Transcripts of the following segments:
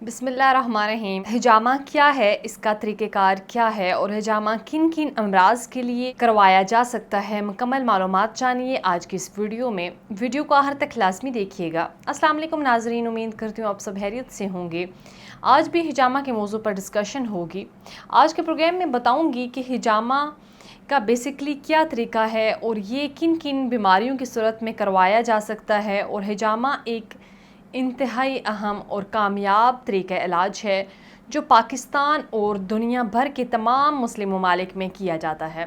بسم اللہ الرحمن الرحیم۔ حجامہ کیا ہے، اس کا طریقہ کار کیا ہے اور حجامہ کن کن امراض کے لیے کروایا جا سکتا ہے، مکمل معلومات جانیے آج کی اس ویڈیو میں۔ ویڈیو کو آخر تک لازمی دیکھیے گا۔ السلام علیکم ناظرین، امید کرتی ہوں آپ سب خیریت سے ہوں گے۔ آج بھی حجامہ کے موضوع پر ڈسکشن ہوگی۔ آج کے پروگرام میں بتاؤں گی کہ حجامہ کا بیسکلی کیا طریقہ ہے اور یہ کن کن بیماریوں کی صورت میں کروایا جا سکتا ہے، اور حجامہ ایک انتہائی اہم اور کامیاب طریقہ علاج ہے جو پاکستان اور دنیا بھر کے تمام مسلم ممالک میں کیا جاتا ہے۔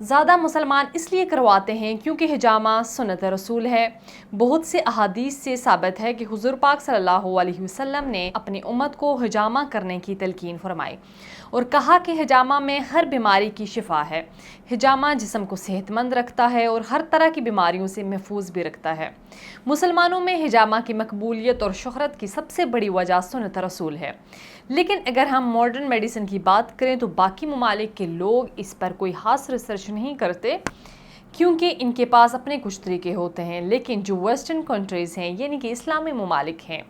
زیادہ مسلمان اس لیے کرواتے ہیں کیونکہ حجامہ سنت رسول ہے۔ بہت سے احادیث سے ثابت ہے کہ حضور پاک صلی اللہ علیہ وسلم نے اپنی امت کو حجامہ کرنے کی تلقین فرمائی اور کہا کہ حجامہ میں ہر بیماری کی شفا ہے۔ حجامہ جسم کو صحت مند رکھتا ہے اور ہر طرح کی بیماریوں سے محفوظ بھی رکھتا ہے۔ مسلمانوں میں حجامہ کی مقبولیت اور شہرت کی سب سے بڑی وجہ سنت رسول ہے، لیکن اگر ہم ماڈرن میڈیسن کی بات کریں تو باقی ممالک کے لوگ اس پر کوئی خاص ریسرچ نہیں کرتے کیونکہ ان کے پاس اپنے کچھ طریقے ہوتے ہیں، لیکن جو ویسٹرن کنٹریز ہیں یعنی کہ اسلامی ممالک ہیں،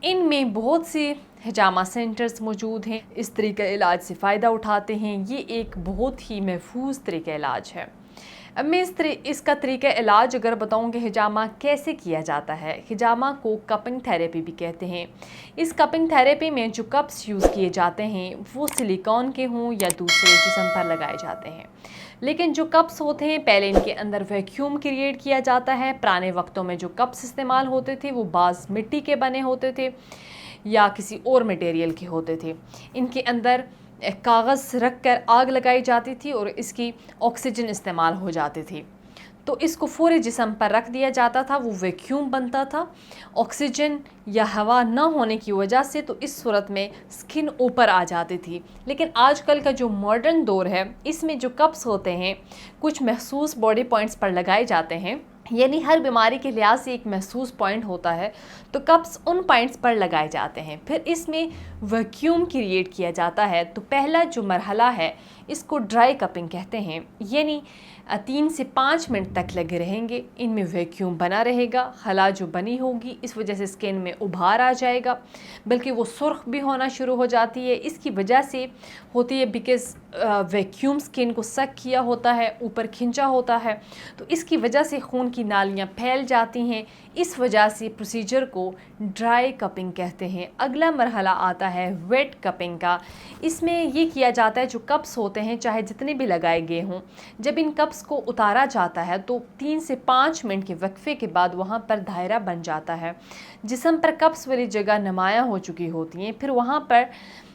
ان میں بہت سے حجامہ سینٹرز موجود ہیں، اس طریقہ علاج سے فائدہ اٹھاتے ہیں۔ یہ ایک بہت ہی محفوظ طریقہ علاج ہے۔ اب میں اس کا طریقہ علاج اگر بتاؤں کہ حجامہ کیسے کیا جاتا ہے۔ حجامہ کو کپنگ تھیراپی بھی کہتے ہیں۔ اس کپنگ تھیراپی میں جو کپس یوز کیے جاتے ہیں وہ سلیکون کے ہوں یا دوسرے جسم پر لگائے جاتے ہیں، لیکن جو کپس ہوتے ہیں پہلے ان کے اندر ویکیوم کریٹ کیا جاتا ہے۔ پرانے وقتوں میں جو کپس استعمال ہوتے تھے وہ بعض مٹی کے بنے ہوتے تھے یا کسی اور مٹیریل کے ہوتے تھے۔ ان کے اندر کاغذ رکھ کر آگ لگائی جاتی تھی اور اس کی آکسیجن استعمال ہو جاتی تھی، تو اس کو پورے جسم پر رکھ دیا جاتا تھا، وہ ویکیوم بنتا تھا۔ آکسیجن یا ہوا نہ ہونے کی وجہ سے تو اس صورت میں سکن اوپر آ جاتی تھی، لیکن آج کل کا جو ماڈرن دور ہے اس میں جو کپس ہوتے ہیں کچھ محسوس باڈی پوائنٹس پر لگائے جاتے ہیں، یعنی ہر بیماری کے لحاظ سے ایک محسوس پوائنٹ ہوتا ہے، تو کپس ان پوائنٹس پر لگائے جاتے ہیں، پھر اس میں ویکیوم کریٹ کیا جاتا ہے۔ تو پہلا جو مرحلہ ہے اس کو ڈرائی کپنگ کہتے ہیں، یعنی 3 سے 5 منٹ تک لگے رہیں گے، ان میں ویکیوم بنا رہے گا، خلا جو بنی ہوگی اس وجہ سے سکن میں ابھار آ جائے گا، بلکہ وہ سرخ بھی ہونا شروع ہو جاتی ہے۔ اس کی وجہ سے ہوتی ہے بیکاز ویکیوم سکن کو سک کیا ہوتا ہے، اوپر کھنچا ہوتا ہے، تو اس کی وجہ سے خون کی نالیاں پھیل جاتی ہیں، اس وجہ سے پروسیجر کو ڈرائی کپنگ کہتے ہیں۔ اگلا مرحلہ آتا ہے ویٹ کپنگ کا۔ اس میں یہ کیا جاتا ہے جو کپس ہوتے ہیں چاہے جتنے بھی لگائے گئے ہوں، جب ان کپس کو اتارا جاتا ہے تو 3 سے 5 منٹ کے وقفے کے بعد وہاں پر دائرہ بن جاتا ہے، جسم پر کپس والی جگہ نمایاں ہو چکی ہوتی ہیں، پھر وہاں پر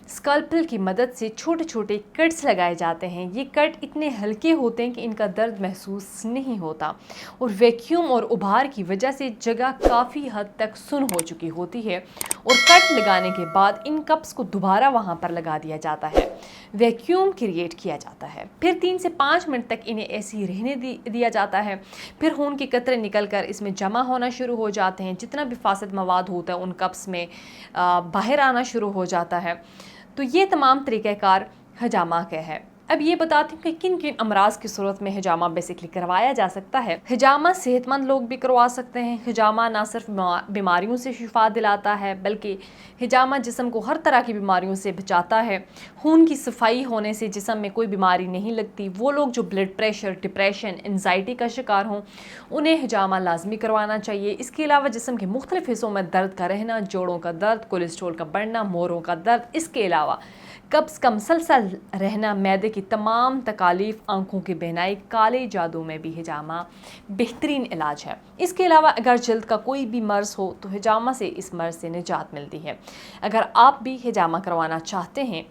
اسکلپل کی مدد سے چھوٹے چھوٹے کٹس لگائے جاتے ہیں۔ یہ کٹ اتنے ہلکے ہوتے ہیں کہ ان کا درد محسوس نہیں ہوتا، اور ویکیوم اور ابھار کی وجہ سے جگہ کافی حد تک سن ہو چکی ہوتی ہے، اور کٹ لگانے کے بعد ان کپس کو دوبارہ وہاں پر لگا دیا جاتا ہے، ویکیوم کریٹ کیا جاتا ہے، پھر 3 سے 5 منٹ تک انہیں ایسے ہی رہنے دیا جاتا ہے، پھر خون کے قطرے نکل کر اس میں جمع ہونا شروع ہو جاتے ہیں، جتنا بھی فاسد مواد ہوتا ہے ان کپس میں باہر آنا شروع ہو جاتا ہے۔ تو یہ تمام طریقہ کار حجامہ کا ہے۔ اب یہ بتاتی ہوں کہ کن کن امراض کی صورت میں حجامہ بیسکلی کروایا جا سکتا ہے۔ حجامہ صحت مند لوگ بھی کروا سکتے ہیں۔ حجامہ نہ صرف بیماریوں سے شفا دلاتا ہے بلکہ حجامہ جسم کو ہر طرح کی بیماریوں سے بچاتا ہے۔ خون کی صفائی ہونے سے جسم میں کوئی بیماری نہیں لگتی۔ وہ لوگ جو بلڈ پریشر، ڈپریشن، انزائٹی کا شکار ہوں انہیں حجامہ لازمی کروانا چاہیے۔ اس کے علاوہ جسم کے مختلف حصوں میں درد کا رہنا، جوڑوں کا درد، کولیسٹرول کا بڑھنا، موڑوں کا درد، اس کے علاوہ قبض کا مسلسل رہنا، معدے کی تمام تکالیف، آنکھوں کی بینائی، کالے جادو میں بھی حجامہ بہترین علاج ہے۔ اس کے علاوہ اگر جلد کا کوئی بھی مرض ہو تو حجامہ سے اس مرض سے نجات ملتی ہے۔ اگر آپ بھی حجامہ کروانا چاہتے ہیں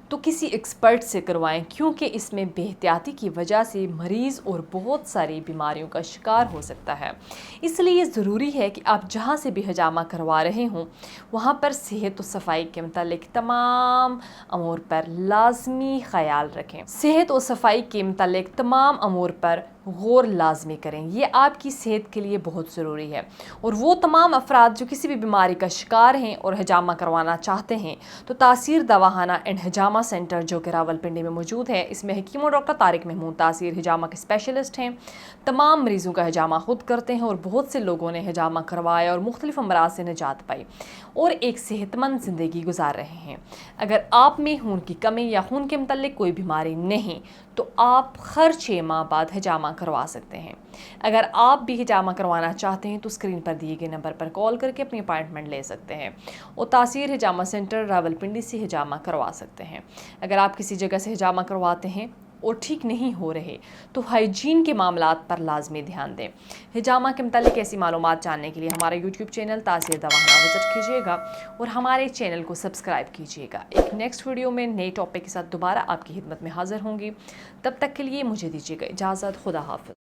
تو کسی ایکسپرٹ سے کروائیں، کیونکہ اس میں بے احتیاطی کی وجہ سے مریض اور بہت ساری بیماریوں کا شکار ہو سکتا ہے۔ اس لیے یہ ضروری ہے کہ آپ جہاں سے بھی حجامہ کروا رہے ہوں وہاں پر صحت و صفائی کے متعلق تمام امور پر لازمی خیال رکھیں۔ صحت و صفائی کے متعلق تمام امور پر غور لازمی کریں، یہ آپ کی صحت کے لیے بہت ضروری ہے۔ اور وہ تمام افراد جو کسی بھی بیماری کا شکار ہیں اور حجامہ کروانا چاہتے ہیں تو تاثیر دواخانہ اینڈ حجامہ سینٹر جو کہ راولپنڈی میں موجود ہے، اس میں حکیم و ڈاکٹر طارق محمود تاثیر حجامہ کے اسپیشلسٹ ہیں۔ تمام مریضوں کا حجامہ خود کرتے ہیں اور بہت سے لوگوں نے حجامہ کروایا اور مختلف امراض سے نجات پائی اور ایک صحت مند زندگی گزار رہے ہیں۔ اگر آپ میں خون کی کمی یا خون کے متعلق کوئی بیماری نہیں تو آپ ہر 6 ماہ بعد حجامہ کروا سکتے ہیں۔ اگر آپ بھی حجامہ کروانا چاہتے ہیں تو اسکرین پر دیے گئے نمبر پر کال کر کے اپنی اپائنٹمنٹ لے سکتے ہیں اور تاثیر حجامہ سینٹر راولپنڈی سے حجامہ کروا سکتے ہیں۔ اگر آپ کسی جگہ سے حجامہ کرواتے ہیں اور ٹھیک نہیں ہو رہے تو ہائیجین کے معاملات پر لازمی دھیان دیں۔ حجامہ کے متعلق ایسی معلومات جاننے کے لیے ہمارے یوٹیوب چینل تاثیر دواخانہ وزٹ کیجیے گا اور ہمارے چینل کو سبسکرائب کیجیے گا۔ ایک نیکسٹ ویڈیو میں نئے ٹاپک کے ساتھ دوبارہ آپ کی خدمت میں حاضر ہوں گی، تب تک کے لیے مجھے دیجیے گا اجازت۔ خدا حافظ۔